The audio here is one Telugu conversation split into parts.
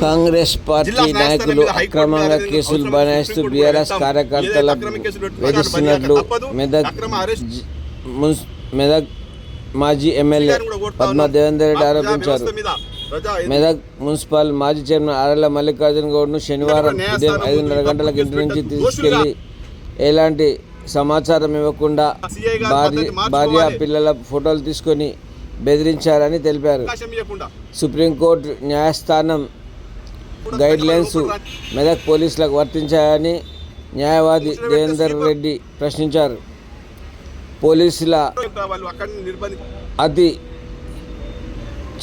కాంగ్రెస్ పార్టీ నాయకులు అక్రమంగా కేసులు బనాయిస్తూ బీఆర్ఎస్ కార్యకర్తల వేధిస్తున్నట్లు మెదక్ మాజీ ఎమ్మెల్యే పద్మా దేవేందర్ రెడ్డి ఆరోపించారు. మెదక్ మున్సిపల్ మాజీ చైర్మన్ ఆర్ఎల్ మల్లికార్జున గౌడ్ను శనివారం ఉదయం 5:30 గంటలకు ఇంటి నుంచి తీసుకెళ్లి ఎలాంటి సమాచారం ఇవ్వకుండా భార్య పిల్లల ఫోటోలు తీసుకొని బెదిరించారని తెలిపారు. సుప్రీంకోర్టు న్యాయస్థానం గైడ్లైన్స్ మెదక్ పోలీసులకు వర్తించాయని న్యాయవాది దేవేందర్ రెడ్డి ప్రశ్నించారు. పోలీసుల అతి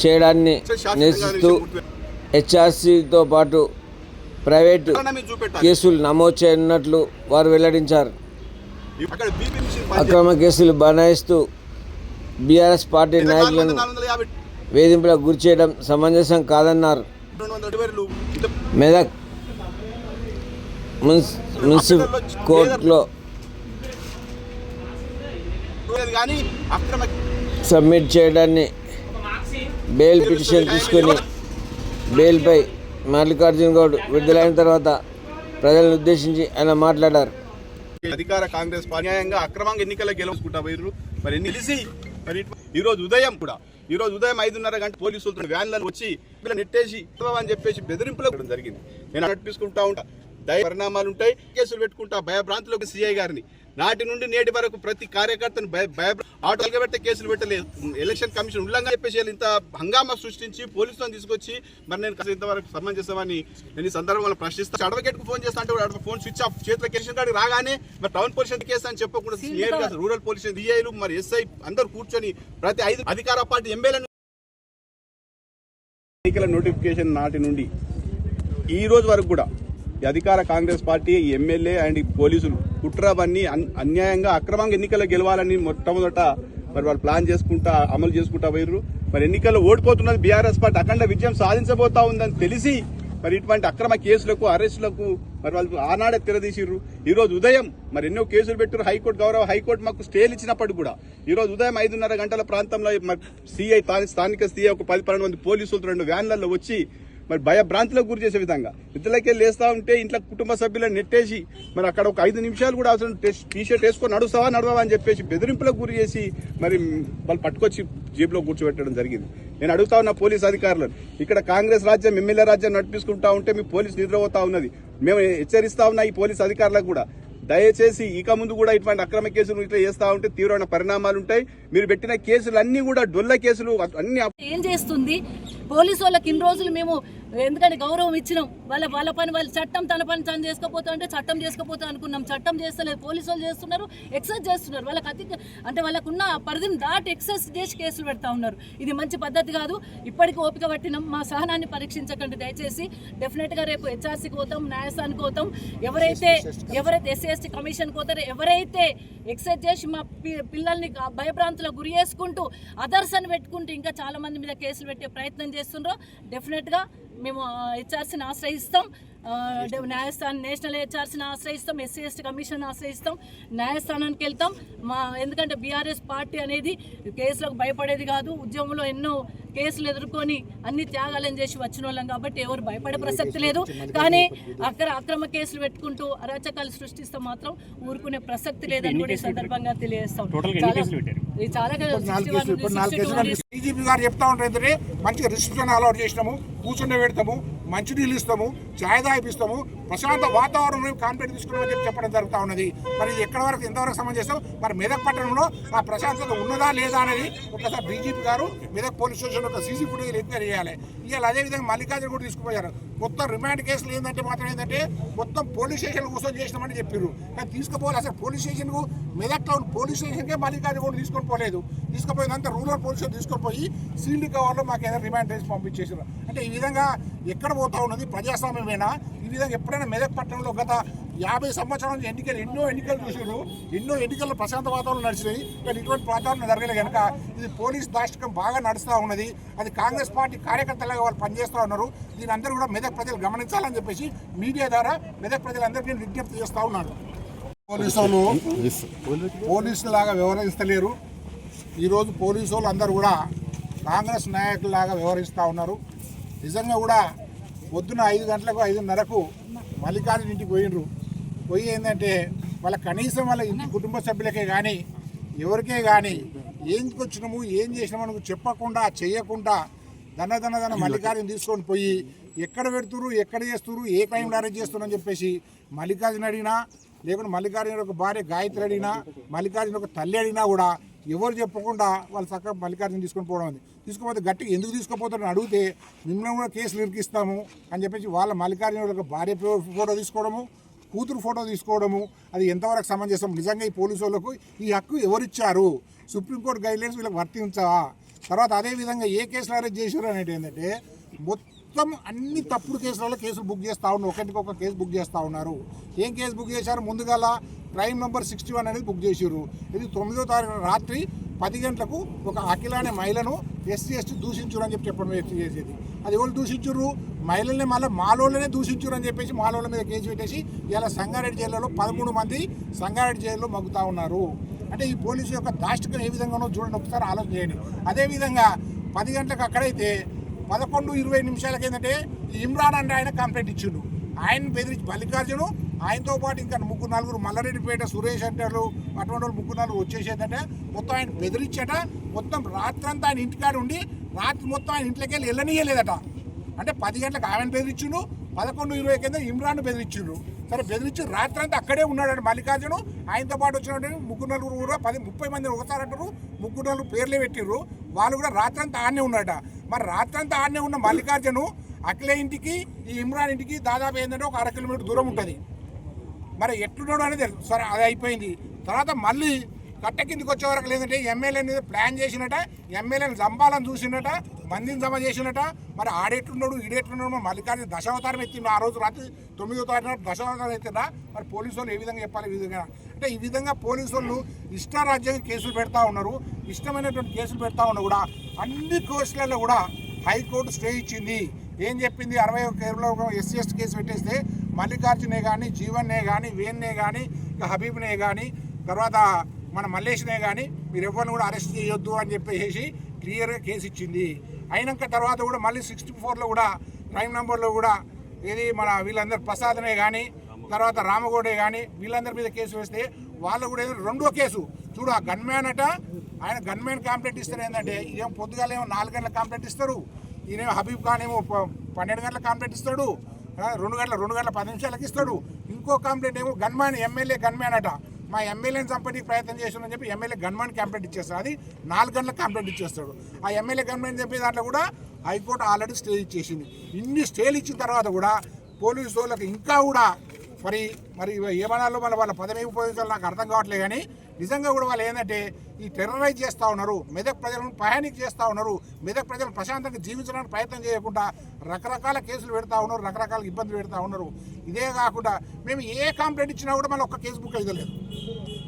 చేయడాన్ని నిరసిస్తూ హెచ్ఆర్సీతో పాటు ప్రైవేటు కేసులు నమోదు చేయనున్నట్లు వారు వెల్లడించారు. అక్రమ కేసులు బనాయిస్తూ బీఆర్ఎస్ పార్టీ నాయకులను వేధింపులకు గురి చేయడం సమంజసం కాదన్నారు. మెదక్ మున్సిపల్ కోర్టులో సబ్మిట్ చేయడాన్ని బెయిల్ పిటిషన్ తీసుకుని బెయిల్పై మల్లికార్జున గౌడ్ విడుదలైన తర్వాత ప్రజలను ఉద్దేశించి ఆయన మాట్లాడారు. అధికార కాంగ్రెస్ న్యాయంగా అక్రమంగా ఎన్నికల గెలుచుకుంటా పోయారు. మరి తెలిసి మరి ఈరోజు ఉదయం 5:30 గంట పోలీసులతో వ్యాన్లను వచ్చి నెట్టేసి అని చెప్పేసి బెదిరింపులు జరిగింది. నేను నడిపిస్తుంటా ఉంటా దయ పరిణామాలు ఉంటాయి, కేసులు పెట్టుకుంటా భయభ్రాంతులకు సిఐ గారిని నాటి నుండి నేటి వరకు ప్రతి కార్యకర్తను ఆటోలుగా పెట్టే కేసులు పెట్టలేదు. ఎలక్షన్ కమిషన్ ఉల్లంఘన చెప్పేసి ఇంత హంగామా సృష్టించి పోలీసులను తీసుకొచ్చి మరి నేను ఇంతవరకు సమంజసమని నేను ఈ సందర్భంలో ప్రశ్నిస్తాను. అడ్వకేట్కు ఫోన్ చేస్తా అంటే ఫోన్ స్విచ్ ఆఫ్, చేతిలో కేసు కాడికి రాగానే మరి టౌన్ పోలీస్ కేసు అని చెప్పకుండా రూరల్ పోలీస్ డిఐలు మరి ఎస్ఐ అందరూ కూర్చొని ప్రతి 5 అధికార పార్టీ ఎమ్మెల్యేలను ఎన్నికల నోటిఫికేషన్ నాటి నుండి ఈ రోజు వరకు కూడా అధికార కాంగ్రెస్ పార్టీ ఎమ్మెల్యే అండ్ పోలీసులు కుట్రవన్నీ అన్యాయంగా అక్రమంగా ఎన్నికల్లో గెలవాలని మొట్టమొదట మరి వాళ్ళు ప్లాన్ చేసుకుంటా అమలు చేసుకుంటా పోయారు. మరి ఎన్నికల్లో ఓడిపోతున్నది బీఆర్ఎస్ పార్టీ అఖండ విజయం సాధించబోతా ఉందని తెలిసి మరి ఇటువంటి అక్రమ కేసులకు అరెస్టులకు మరి వాళ్ళు ఆనాడే తెరదీసిర్రు. ఈ రోజు ఉదయం మరి ఎన్నో కేసులు పెట్టారు. హైకోర్టు మాకు స్టేలు ఇచ్చినప్పటికీ కూడా ఈ రోజు ఉదయం 5:30 గంటల ప్రాంతంలో మరి సిఐ స్థానిక సిఐ ఒక 10-12 మంది పోలీసులు 2 వ్యాన్లలో వచ్చి మరి భయభ్రాంతులకు గురి చేసే విధంగా ఇతరులకే లేస్తా ఉంటే ఇంట్లో కుటుంబ సభ్యులను నెట్టేసి మరి అక్కడ ఒక 5 నిమిషాలు కూడా అవసరం టీషర్ట్ వేసుకొని నడవవా అని చెప్పేసి బెదిరింపులకు గురి చేసి మరి వాళ్ళు పట్టుకొచ్చి జేబులో కూర్చోబెట్టడం జరిగింది. నేను అడుగుతా ఉన్న పోలీస్ అధికారులను, ఇక్కడ కాంగ్రెస్ రాజ్యం ఎమ్మెల్యే రాజ్యం నడిపిస్తుంటా ఉంటే మీ పోలీసు నిద్రపోతా ఉన్నది. మేము హెచ్చరిస్తా ఉన్నా ఈ పోలీస్ అధికారులకు కూడా, దయచేసి ఇక ముందు కూడా ఇటువంటి అక్రమ కేసులు ఇట్లా చేస్తా ఉంటే తీవ్రమైన పరిణామాలు ఉంటాయి. మీరు పెట్టిన కేసులు అన్ని కూడా డొల్ల కేసులు అన్ని. ఏం చేస్తుంది పోలీసు వాళ్ళకి ఇన్ని రోజులు మేము ఎందుకంటే గౌరవం ఇచ్చినాం. వాళ్ళ పని వాళ్ళు చట్టం తన పని తను చేసుకోపోతా అంటే చట్టం చేసుకోపోతా అనుకున్నాం. చట్టం చేస్తలేదు, పోలీసు వాళ్ళు చేస్తున్నారు, ఎక్సైజ్ చేస్తున్నారు. వాళ్ళకి అంటే వాళ్ళకున్న పరిధిని దాటి ఎక్సైజ్ చేసి కేసులు పెడతా ఉన్నారు. ఇది మంచి పద్ధతి కాదు. ఇప్పటికీ ఓపిక పట్టినాం. మా సహనాన్ని పరీక్షించకండి దయచేసి. డెఫినెట్గా రేపు హెచ్ఆర్సీకి పోతాం, న్యాయస్థానానికి పోతాం. ఎవరైతే ఎస్సీ కమిషన్కి పోతారో, ఎవరైతే ఎక్సైజ్ చేసి మా పిల్లల్ని భయభ్రాంతులకు గురి చేసుకుంటూ అదర్స్ అని పెట్టుకుంటూ ఇంకా చాలా మంది మీద కేసులు పెట్టే ప్రయత్నం చేస్తుండ్రో డెఫినెట్గా మేము హెచ్ఆర్సీని ఆశ్రయిస్తాం. న్యాయస్థానం నేషనల్ హెచ్ఆర్సీని ఆశ్రయిస్తాం, ఎస్సీ ఎస్టీ కమిషన్ ఆశ్రయిస్తాం, న్యాయస్థానానికి వెళ్తాం. ఎందుకంటే బీఆర్ఎస్ పార్టీ అనేది కేసులకు భయపడేది కాదు. ఉద్యమంలో ఎన్నో కేసులు ఎదుర్కొని అన్ని త్యాగాలను చేసి వచ్చిన వాళ్ళం కాబట్టి ఎవరు భయపడే ప్రసక్తి లేదు. కానీ అక్రమ కేసులు పెట్టుకుంటూ అరాచకాలు సృష్టిస్తే మాత్రం ఊరుకునే ప్రసక్తి లేదని కూడా ఈ సందర్భంగా తెలియజేస్తాం. డీజీపీ గారు చెప్తా ఉంటారు, మంచిగా రిస్ట్రిక్షన్ అలౌట్ చేసినాము, కూర్చుండే పెడతాము, మంచినీళ్ళు ఇస్తాము, ఛాయ్ దాయిపిస్తాము, ప్రశాంత వాతావరణం కాన్ఫిడెంట్ తీసుకున్నామని చెప్పడం జరుగుతూ ఉన్నది. మరి ఎక్కడి వరకు ఎంతవరకు సమంజసం? మరి మెదక్ పట్టణంలో ఆ ప్రశాంతత ఉన్నదా లేదా అనేది ఒకసారి డీజీపీ గారు మెదక్ పోలీస్ స్టేషన్ ఒక సీసీ ఫుటేజ్ ఎంక్వైరీ చేయాలి. ఇవాళ అదేవిధంగా మల్లికార్జున కూడా తీసుకుపోయారు. మొత్తం రిమాండ్ కేసులు ఏంటంటే మొత్తం పోలీస్ స్టేషన్ కోసం చేసినామని చెప్పారు. కానీ తీసుకుపోవాలి అసలు పోలీస్ స్టేషన్కు మెదక్లో పోలీస్ స్టేషన్కే మల్లికార్జున కూడా తీసుకొని పోలేదు. తీసుకుపోయిందంతా రూరల్ పోలీస్ స్టేషన్ తీసుకొని పోయి సీల్డ్ కవర్లో మాకు ఏదైనా రిమాండ్ చేసి పంపించేసారు. అంటే ఈ విధంగా ఎక్కడ పోతా ఉన్నది? ప్రజాస్వామ్యమేనా? ఈ విధంగా ఎప్పుడైనా మెదక్ పట్టణంలో గత 50 సంవత్సరాల నుంచి ఎన్నో ఎన్నికలు చూసారు, ఎన్నో ఎన్నికల్లో ప్రశాంత వాతావరణం నడిచినాయి. కానీ ఇటువంటి వాతావరణం జరగలేదు కనుక ఇది పోలీస్ దాష్టికం బాగా నడుస్తూ ఉన్నది. అది కాంగ్రెస్ పార్టీ కార్యకర్తలుగా వాళ్ళు పనిచేస్తూ ఉన్నారు. దీని అందరూ కూడా మెదక్ ప్రజలు గమనించాలని చెప్పేసి మీడియా ద్వారా మెదక్ ప్రజలందరికీ విజ్ఞప్తి చేస్తూ ఉన్నారు. పోలీసులాగా వ్యవహరిస్తలేరు. ఈరోజు పోలీసు వాళ్ళు అందరూ కూడా కాంగ్రెస్ నాయకుల్లాగా వ్యవహరిస్తూ ఉన్నారు. నిజంగా కూడా పొద్దున 5 గంటలకు 5:30కు మల్లికార్జున ఇంటికి పోయి ఏంటంటే వాళ్ళ కనీసం వాళ్ళ ఇంటి కుటుంబ సభ్యులకే కానీ ఎవరికే కానీ ఏంటికి వచ్చినాము ఏం చేసినాము అని చెప్పకుండా చేయకుండా దన మల్లికార్జున తీసుకొని పోయి ఎక్కడ పెడుతురు ఎక్కడ చేస్తున్నారు ఏ క్రైమ్లో అరెస్ట్ చేస్తున్నారు అని చెప్పేసి మల్లికార్జున అడిగినా లేకుంటే మల్లికార్జున ఒక భార్య గాయత్రి అడిగినా మల్లికార్జున ఒక తల్లి అడిగినా కూడా ఎవరు చెప్పకుండా వాళ్ళు చక్కగా మల్లికార్జున తీసుకొని పోవడం ఉంది. తీసుకుపోతే గట్టిగా ఎందుకు తీసుకుపోతారని అడిగితే మిమ్మల్ని కూడా కేసులు ఇరికిస్తాము అని చెప్పేసి వాళ్ళ మల్లికార్జున ఒక భార్య ఫోటో తీసుకోవడము కూతురు ఫోటో తీసుకోవడము అది ఎంతవరకు సమంజసం? నిజంగా ఈ పోలీసు వాళ్ళకు ఈ హక్కు ఎవరిచ్చారు? సుప్రీంకోర్టు గైడ్లైన్స్ వీళ్ళకి వర్తించవా? తర్వాత అదేవిధంగా ఏ కేసులు అరెస్ట్ చేశారు అనేది ఏంటంటే మొత్తం అన్ని తప్పుడు కేసులలో కేసులు బుక్ చేస్తూ ఉన్నారు. ఒకటికొక కేసు బుక్ చేస్తూ ఉన్నారు. ఏం కేసు బుక్ చేశారు? ముందుగాల క్రైమ్ నెంబర్ 61 అనేది బుక్ చేశారు. ఇది 9వ తారీఖు రాత్రి 10 గంటలకు ఒక అఖిల అనే మహిళను SC/ST దూషించురు అని చెప్పడం చేసేది. అది ఎవరు దూషించురు? మహిళల్ని మళ్ళీ మాలోళ్ళనే దూషించురు అని చెప్పేసి మాలోళ్ళ మీద కేసు పెట్టేసి ఇలా సంగారెడ్డి జైల్లో 13 మంది సంగారెడ్డి జైల్లో మగ్గుతూ ఉన్నారు. అంటే ఈ పోలీసు యొక్క దాష్టికం ఏ విధంగానో చూడండి, ఒకసారి ఆలోచన చేయండి. అదేవిధంగా 10 గంటలకు అక్కడైతే 11:20 నిమిషాలకి ఏంటంటే ఇమ్రాన్ అంటే ఆయన కంప్లైంట్ ఇచ్చిండు. ఆయన బెదిరించి మల్లికార్జును ఆయనతో పాటు ఇంకా 3-4 మల్లారెడ్డిపేట సురేష్ అంటారు అటువంటి వాళ్ళు 3-4 వచ్చేసేదంటే మొత్తం ఆయన బెదిరించట. మొత్తం రాత్రంతా ఆయన ఇంటికాడ ఉండి రాత్రి మొత్తం ఆయన ఇంట్లోకి వెళ్ళి వెళ్ళనీయలేదట. అంటే 10 గంటలకు ఆయన బెదిరించిండు, 11:20 కింద ఇమ్రాన్ బెదిరించిండు. సరే బెదిరించి రాత్రంతా అక్కడే ఉన్నాడు మల్లికార్జును. ఆయనతో పాటు వచ్చినట్టు 3-4 కూడా 30 మంది ఒకసారి అంటారు, 3-4 పేర్లే పెట్టిర్రు. వాళ్ళు కూడా రాత్రంతా ఆడనే ఉన్నాడట. మరి రాత్రంతా ఆడనే ఉన్న మల్లికార్జును అఖిల ఇంటికి ఈ ఇమ్రాన్ ఇంటికి దాదాపు ఏంటంటే ఒక 1/2 కిలోమీటర్ దూరం ఉంటుంది. మరి ఎట్లున్నాడు అనేది సరే అది అయిపోయింది. తర్వాత మళ్ళీ కట్ట కిందికి వచ్చే వరకు లేదంటే ఎమ్మెల్యేని ప్లాన్ చేసినట, ఎమ్మెల్యేని చంపాలని చూసినట, మందిని జమ చేసినట. మరి ఆడెట్లున్నాడు ఈడెట్లున్నాడు? మల్లికార్జున దశావతారం ఎత్తిండు. ఆ రోజు రాత్రి 9వ తారీఖున దశావతారం ఎత్తిండా? మరి పోలీసు వాళ్ళు ఏ విధంగా చెప్పాలి? ఈ విధంగా అంటే ఈ విధంగా పోలీసు వాళ్ళు ఇష్టారాజ్యంగా కేసులు పెడతా ఉన్నారు. ఇష్టమైనటువంటి కేసులు పెడతా ఉన్నా కూడా అన్ని కేసులలో కూడా హైకోర్టు స్టే ఇచ్చింది. ఏం చెప్పింది? 61 SC/ST కేసు పెట్టేస్తే మల్లికార్జునే కానీ, జీవన్నే కానీ, వేన్నే కానీ, హబీబ్నే కానీ, తర్వాత మన మల్లేష్నే కానీ మీరు ఎవరిని కూడా అరెస్ట్ చేయొద్దు అని చెప్పేసి క్లియర్గా కేసు ఇచ్చింది. అయినాక తర్వాత కూడా మళ్ళీ 64లో కూడా క్రైమ్ నెంబర్లో కూడా ఇది మన వీళ్ళందరూ ప్రసాద్నే కానీ, తర్వాత రామగౌడే కానీ వీళ్ళందరి మీద కేసు వేస్తే వాళ్ళు కూడా రెండో కేసు చూడు. ఆ గన్మ్యాన్ అట, ఆయన గన్మ్యాన్ కంప్లైంట్ ఇస్తారు. ఏంటంటే ఏం పొద్దుగాల ఏమో 4 గంటల కంప్లైంట్ ఇస్తారు, ఈయనేమో హబీబ్ ఖాన్ ఏమో 12 గంటల కంప్లైంట్ ఇస్తాడు, 2 గంటల 10 నిమిషాలకు ఇస్తాడు. ఇంకో కంప్లైంట్ ఏమో గన్మ్యాన్ ఎమ్మెల్యే గన్మ్యాన్ అట, మా ఎమ్మెల్యేని చంపడానికి ప్రయత్నం చేస్తున్నారని చెప్పి ఎమ్మెల్యే గన్మ్యాన్ కంప్లైంట్ ఇచ్చేస్తాడు. అది 4 గంటల కంప్లైంట్ ఇచ్చేస్తాడు. ఆ ఎమ్మెల్యే గన్మ్యాన్ చెప్పే దాంట్లో కూడా హైకోర్టు ఆల్రెడీ స్టే ఇచ్చేసింది. ఇన్ని స్టేలు ఇచ్చిన తర్వాత కూడా పోలీసు వాళ్ళకి ఇంకా కూడా మరి ఏమనాలో వాళ్ళ పదవి ఉపయోగించాలో నాకు అర్థం కావట్లేదు. కానీ నిజంగా కూడా వాళ్ళు ఏంటంటే ఈ టెర్రరైజ్ చేస్తూ ఉన్నారు, మెదక్ ప్రజలను పయానిక్ చేస్తూ ఉన్నారు, మెదక్ ప్రజలు ప్రశాంతంగా జీవించడానికి ప్రయత్నం చేయకుండా రకరకాల కేసులు పెడతా ఉన్నారు, రకరకాల ఇబ్బందులు పెడతా ఉన్నారు. ఇదే కాకుండా మేము ఏ కంప్లైంట్ ఇచ్చినా కూడా మళ్ళీ ఒక్క కేసు బుక్ అయితే లేదు.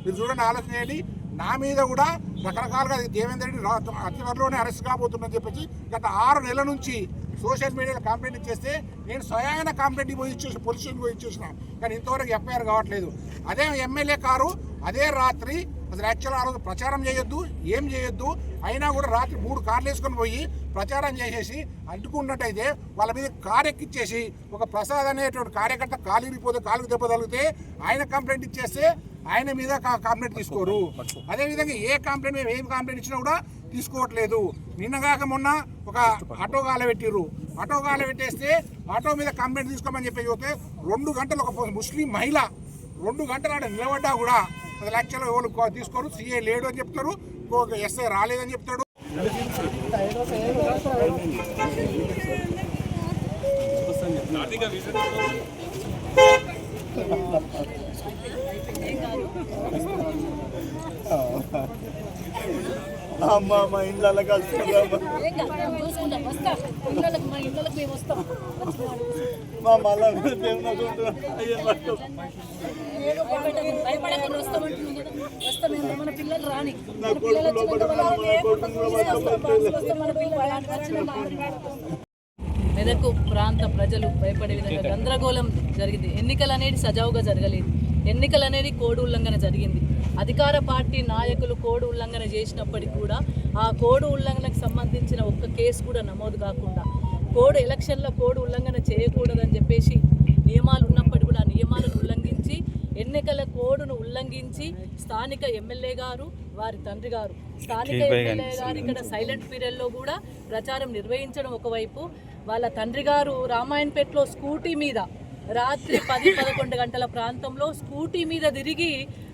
మీరు చూడండి, ఆలోచన చేయండి. నా మీద కూడా రకరకాలుగా దేవేందర్ రెడ్డి అతి త్వరలోనే అరెస్ట్ కాబోతుందని చెప్పేసి గత 6 నెలల నుంచి సోషల్ మీడియాలో కంప్లైంట్ ఇచ్చేస్తే నేను స్వయాన కంప్లైంట్ పోయి ఇచ్చేసిన, పోలీస్ స్టేషన్ పోయి ఇచ్చేసిన, కానీ ఇంతవరకు FIR కావట్లేదు. అదే ఎమ్మెల్యే కారు అదే రాత్రి అసలు యాక్చువల్ ఆ రోజు ప్రచారం చేయొద్దు, ఏం చేయొద్దు, అయినా కూడా రాత్రి 3 కార్లు వేసుకొని పోయి ప్రచారం చేసేసి అడ్డుకున్నట్టయితే వాళ్ళ మీద కారు ఎక్కిచ్చేసి ఒక ప్రసాద్ అనేటువంటి కార్యకర్త కాలు ఇరిగిపోతే కాలుకు దెబ్బ తగిలితే ఆయన కంప్లైంట్ ఇచ్చేస్తే ఆయన మీద కంప్లైంట్ తీసుకోరు. అదేవిధంగా ఏ కంప్లైంట్ మేము ఏం కంప్లైంట్ ఇచ్చినా కూడా తీసుకోవట్లేదు. నిన్నగాక మొన్న ఒక ఆటో గాల పెట్టిర్రు, ఆటో గాల పెట్టేస్తే ఆటో మీద కంప్లైంట్ తీసుకోమని చెప్పి పోతే 2 గంటలు ఒక ముస్లిం మహిళ 2 గంటలు ఆడ నిలబడ్డా కూడా అసలు యాక్చువల్గా ఎవరు తీసుకోరు. CA లేడు అని చెప్తారు, SI రాలేదని చెప్తాడు. అమ్మా మా ఇండ్ల కలుసుకుందాం, మా మళ్ళా మెదక్ ప్రాంత ప్రజలు భయపడే విధంగా గందరగోళం జరిగింది. ఎన్నికలు అనేది సజావుగా జరగలేదు. ఎన్నికలు అనేది కోడ్ ఉల్లంఘన జరిగింది. అధికార పార్టీ నాయకులు కోడ్ ఉల్లంఘన చేసినప్పటికీ కూడా ఆ కోడ్ ఉల్లంఘనకు సంబంధించిన ఒక్క కేసు కూడా నమోదు కాకుండా ఎలక్షన్ల కోడ్ ఉల్లంఘన చేయకూడదని చెప్పేసి నియమాలు ఉన్నప్పటికీ కూడా ఆ నియమాలను ఉల్లంఘించి ఎన్నికల కోడ్ను ఉల్లంఘించి స్థానిక ఎమ్మెల్యే గారు వారి తండ్రి గారు స్థానిక ఎమ్మెల్యే గారు ఇక్కడ సైలెంట్ పీరియడ్లో కూడా ప్రచారం నిర్వహించడం ఒకవైపు, వాళ్ళ తండ్రి గారు రామాయణపేటలో స్కూటీ మీద రాత్రి 10-11 గంటల ప్రాంతంలో స్కూటీ మీద తిరిగి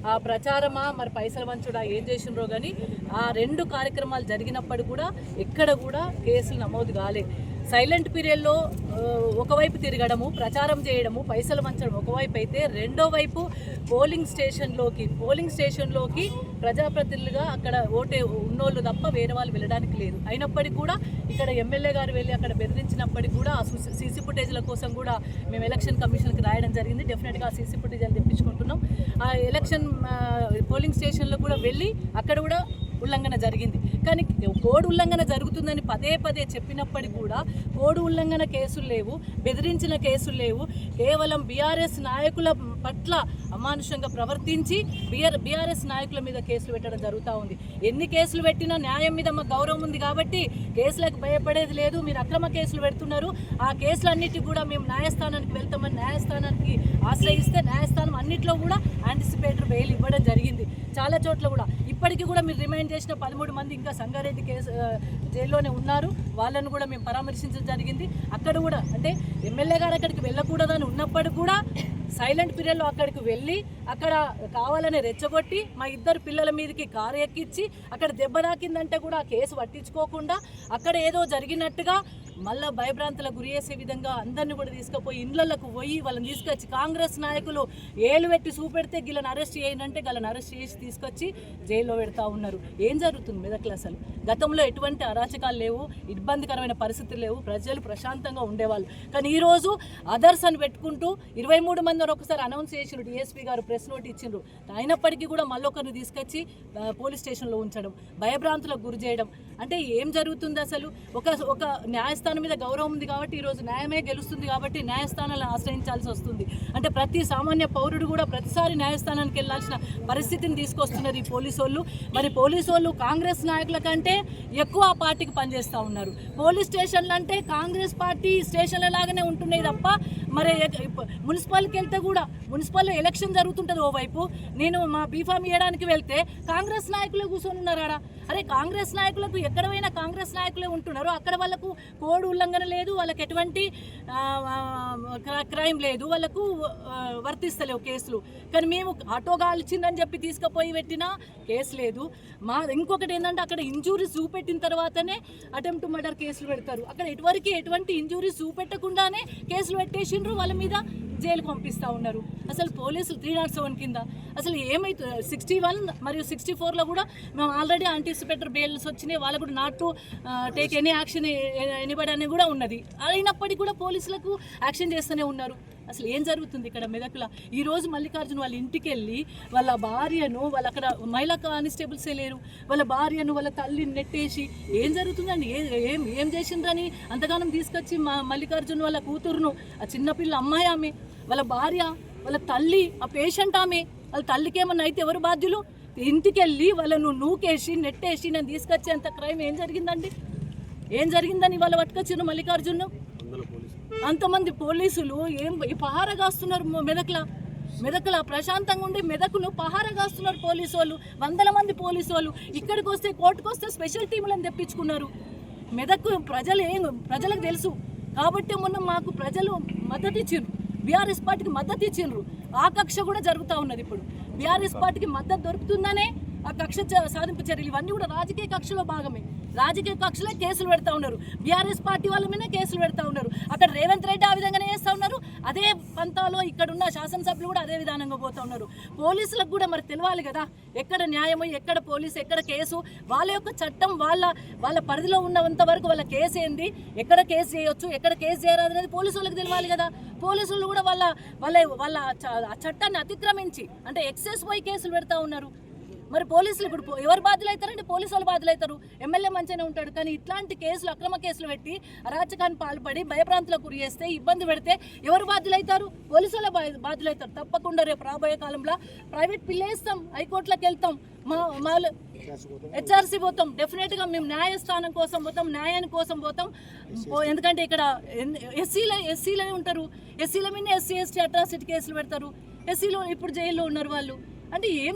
ఆ ప్రచారమా మరి పైసల వంచుడా ఏం చేసిండ్రో కానీ ఆ 2 కార్యక్రమాలు జరిగినప్పటికీ కూడా ఎక్కడ కూడా కేసులు నమోదు కాలేదు. సైలెంట్ పీరియడ్లో ఒకవైపు తిరగడము, ప్రచారం చేయడము, పైసలు వంచడం ఒకవైపు అయితే, రెండో వైపు పోలింగ్ స్టేషన్లోకి ప్రజాప్రతినిధులుగా అక్కడ ఓటే ఉన్నోళ్ళు తప్ప వేరే వాళ్ళు వెళ్ళడానికి లేదు. అయినప్పటికీ కూడా ఇక్కడ ఎమ్మెల్యే గారు వెళ్ళి అక్కడ బెదిరించినప్పటికీ కూడా ఆ సీసీ ఫుటేజ్ల కోసం కూడా మేము ఎలక్షన్ కమిషన్కి రాయడం జరిగింది. డెఫినెట్గా ఆ సీసీ ఫుటేజ్లు తెప్పించుకుంటున్నాం. ఆ ఎలక్షన్ పోలింగ్ స్టేషన్లో కూడా వెళ్ళి అక్కడ కూడా ఉల్లంఘన జరిగింది. కానీ కోడ్ ఉల్లంఘన జరుగుతుందని పదే చెప్పినప్పటికీ కూడా కోడ్ ఉల్లంఘన కేసులు లేవు, బెదిరించిన కేసులు లేవు. కేవలం బీఆర్ఎస్ నాయకుల పట్ల అమానుషంగా ప్రవర్తించి బీఆర్ఎస్ నాయకుల మీద కేసులు పెట్టడం జరుగుతూ ఉంది. ఎన్ని కేసులు పెట్టినా న్యాయం మీద మాకు గౌరవం ఉంది కాబట్టి కేసులకు భయపడేది లేదు. మీరు అక్రమ కేసులు పెడుతున్నారు, ఆ కేసులన్నిటికీ కూడా మేము న్యాయస్థానానికి వెళ్తామని న్యాయస్థానానికి ఆశ్రయిస్తే న్యాయస్థానం అన్నింటిలో కూడా యాంటిసిపేటరీ బెయిల్ ఇవ్వడం జరిగింది. చాలా చోట్ల కూడా ఇప్పటికీ కూడా మీరు రిమైండ్ చేసిన 13 మంది ఇంకా సంగారెడ్డి కేసు జైల్లోనే ఉన్నారు. వాళ్ళను కూడా మేము పరామర్శించడం జరిగింది. అక్కడ కూడా అంటే ఎమ్మెల్యే గారు అక్కడికి వెళ్ళకూడదని ఉన్నప్పటికీ కూడా సైలెంట్ పీరియడ్లో అక్కడికి వెళ్ళి అక్కడ కావాలని రెచ్చగొట్టి మా 2 పిల్లల మీదకి కారు ఎక్కించి అక్కడ దెబ్బ తాకిందంటే కూడా ఆ కేసు పట్టించుకోకుండా అక్కడ ఏదో జరిగినట్టుగా మళ్ళీ భయభ్రాంతులకు గురి చేసే విధంగా అందరినీ కూడా తీసుకుపోయి ఇండ్లకు పోయి వాళ్ళని తీసుకొచ్చి కాంగ్రెస్ నాయకులు ఏలు పెట్టి చూపెడితే వీళ్ళని అరెస్ట్ చేయంటే వాళ్ళని అరెస్ట్ చేసి తీసుకొచ్చి జైల్లో పెడతా ఉన్నారు. ఏం జరుగుతుంది మెదక్లో? అసలు గతంలో ఎటువంటి అరాచకాలు లేవు, ఇబ్బందికరమైన పరిస్థితులు లేవు, ప్రజలు ప్రశాంతంగా ఉండేవాళ్ళు. కానీ ఈరోజు అదర్స్ అని పెట్టుకుంటూ 23 మంది ఒకసారి అనౌన్స్ చేసిండ్రు, డిఎస్పీ గారు ప్రెస్ నోట్ ఇచ్చిండ్రు. అయినప్పటికీ కూడా మళ్ళొకరిని తీసుకొచ్చి పోలీస్ స్టేషన్లో ఉంచడం, భయభ్రాంతులకు గురి చేయడం అంటే ఏం జరుగుతుంది అసలు? ఒక న్యాయస్థానం మీద గౌరవం ఉంది కాబట్టి ఈరోజు న్యాయమే గెలుస్తుంది కాబట్టి న్యాయస్థానాలను ఆశ్రయించాల్సి వస్తుంది. అంటే ప్రతి సామాన్య పౌరుడు కూడా ప్రతిసారి న్యాయస్థానానికి వెళ్ళాల్సిన పరిస్థితిని తీసుకొస్తున్నారు ఈ పోలీసు వాళ్ళు. మరి పోలీసు వాళ్ళు కాంగ్రెస్ నాయకుల కంటే ఎక్కువ ఆ పార్టీకి పనిచేస్తూ ఉన్నారు. పోలీస్ స్టేషన్లు అంటే కాంగ్రెస్ పార్టీ స్టేషన్ల లాగానే ఉంటున్నాయి తప్ప మరి మున్సిపాల్కి వెళ్తే కూడా మున్సిపల్ ఎలక్షన్ జరుగుతుంటుంది ఓవైపు, నేను మా బీఫామ్ ఇవ్వడానికి వెళ్తే కాంగ్రెస్ నాయకులే కూర్చొని ఉన్నారు ఆడ. అరే కాంగ్రెస్ నాయకులకు ఎక్కడ పోయినా కాంగ్రెస్ నాయకులే ఉంటున్నారు, అక్కడ వాళ్ళకు కోడ్ ఉల్లంఘన లేదు, వాళ్ళకి ఎటువంటి క్రైమ్ లేదు, వాళ్ళకు వర్తిస్తలేవు కేసులు. కానీ మేము ఆటో కాల్చిందని చెప్పి తీసుకుపోయి పెట్టినా కేసు లేదు. ఇంకొకటి ఏంటంటే అక్కడ ఇంజూరీస్ చూపెట్టిన తర్వాతనే అటెంప్ట్ మర్డర్ కేసులు పెడతారు. అక్కడ ఎటువంటి ఇంజూరీస్ చూపెట్టకుండానే కేసులు పెట్టేసిండ్రు, వాళ్ళ మీద జైలుకు పంపిస్తూ ఉన్నారు. అసలు పోలీసులు 307 కింద అసలు ఏమైతుంది? 61 మరియు 64లో కూడా మేము ఆల్రెడీ యాంటిసిపేటరీ బెయిల్స్ వచ్చినాయి. వాళ్ళకు కూడా not to take any action anybody అని కూడా ఉన్నది. అయినప్పటికీ కూడా పోలీసులకు యాక్షన్ చేస్తూనే ఉన్నారు. అసలు ఏం జరుగుతుంది ఇక్కడ మెదక్లో? ఈరోజు మల్లికార్జున వాళ్ళ ఇంటికి వెళ్ళి వాళ్ళ భార్యను, వాళ్ళ అక్కడ మహిళా కానిస్టేబుల్సే లేరు, వాళ్ళ భార్యను వాళ్ళ తల్లిని నెట్టేసి ఏం జరుగుతుందండి? ఏం చేసిండ్రని అంతగానం తీసుకొచ్చి మల్లికార్జున వాళ్ళ కూతురును, ఆ చిన్నపిల్ల అమ్మాయి ఆమె, వాళ్ళ భార్య, వాళ్ళ తల్లి, ఆ పేషెంట్ ఆమె, వాళ్ళ తల్లికి ఏమన్నా అయితే ఎవరు బాధ్యులు? ఇంటికి వెళ్ళి వాళ్ళను నూకేసి నెట్టేసి నేను తీసుకొచ్చేంత క్రైమ్ ఏం జరిగిందండి? ఏం జరిగిందని వాళ్ళు పట్టుకొచ్చిన మల్లికార్జున? అంతమంది పోలీసులు ఏం పహారా కాస్తున్నారు మెదక్లా ప్రశాంతంగా ఉండి మెదకును పహారా కాస్తున్నారు పోలీసు వాళ్ళు. 100 మంది పోలీసు వాళ్ళు ఇక్కడికి వస్తే కోర్టుకు వస్తే స్పెషల్ టీములను తెప్పించుకున్నారు. మెదక్ ప్రజలకు తెలుసు కాబట్టి మొన్న మాకు ప్రజలు మద్దతు ఇచ్చిండ్రు, బీఆర్ఎస్ పార్టీకి మద్దతు ఇచ్చిండ్రు. ఆ కక్ష కూడా జరుగుతూ ఉన్నది. ఇప్పుడు బీఆర్ఎస్ పార్టీకి మద్దతు దొరుకుతుందనే ఆ కక్ష సాధింపు చర్యలు ఇవన్నీ కూడా రాజకీయ కక్షలో భాగమే. రాజకీయ కక్షలే కేసులు పెడతా ఉన్నారు, బీఆర్ఎస్ పార్టీ వాళ్ళ మీద కేసులు పెడతా ఉన్నారు. అక్కడ రేవంత్ రెడ్డి ఆ విధంగానే చేస్తూ ఉన్నారు, అదే పంతాలో ఇక్కడ ఉన్న శాసనసభ్యులు కూడా అదే విధానంగా పోతూ ఉన్నారు. పోలీసులకు కూడా మరి తెలియాలి కదా ఎక్కడ న్యాయమో, ఎక్కడ పోలీసు, ఎక్కడ కేసు, వాళ్ళ యొక్క చట్టం వాళ్ళ పరిధిలో ఉన్నంత వరకు వాళ్ళ కేసు ఏంది, ఎక్కడ కేసు చేయొచ్చు, ఎక్కడ కేసు చేయరాదు అనేది పోలీసు వాళ్ళకి తెలియాలి కదా. పోలీసులు కూడా వాళ్ళ చట్టాన్ని అతిక్రమించి అంటే ఎక్సెస్ పోయి కేసులు పెడతా ఉన్నారు. మరి పోలీసులు ఇప్పుడు ఎవరు బాధ్యులు అవుతారంటే పోలీసు వాళ్ళు బాధ్యులు అవుతారు. ఎమ్మెల్యే మంచిగానే ఉంటాడు, కానీ ఇట్లాంటి కేసులు అక్రమ కేసులు పెట్టి అరాచకాన్ని పాల్పడి భయభ్రాంతులకు గురి చేస్తే ఇబ్బంది పెడితే ఎవరు బాధ్యులు అవుతారు? పోలీసు వాళ్ళే బాధ్యులు అవుతారు. తప్పకుండా రేపు రాబోయే కాలంలో ప్రైవేట్ పిల్లేస్తాం, హైకోర్టులకు వెళ్తాం, మా హెచ్ఆర్సీ పోతాం. డెఫినెట్గా మేము న్యాయస్థానం కోసం పోతాం, న్యాయాని కోసం పోతాం. ఎందుకంటే ఇక్కడ ఎస్సీలే ఉంటారు, ఎస్సీల మీద ఎస్సీ ఎస్టీ అట్రాసిటీ కేసులు పెడతారు. ఎస్సీలో ఇప్పుడు జైల్లో ఉన్నారు వాళ్ళు. అంటే ఏం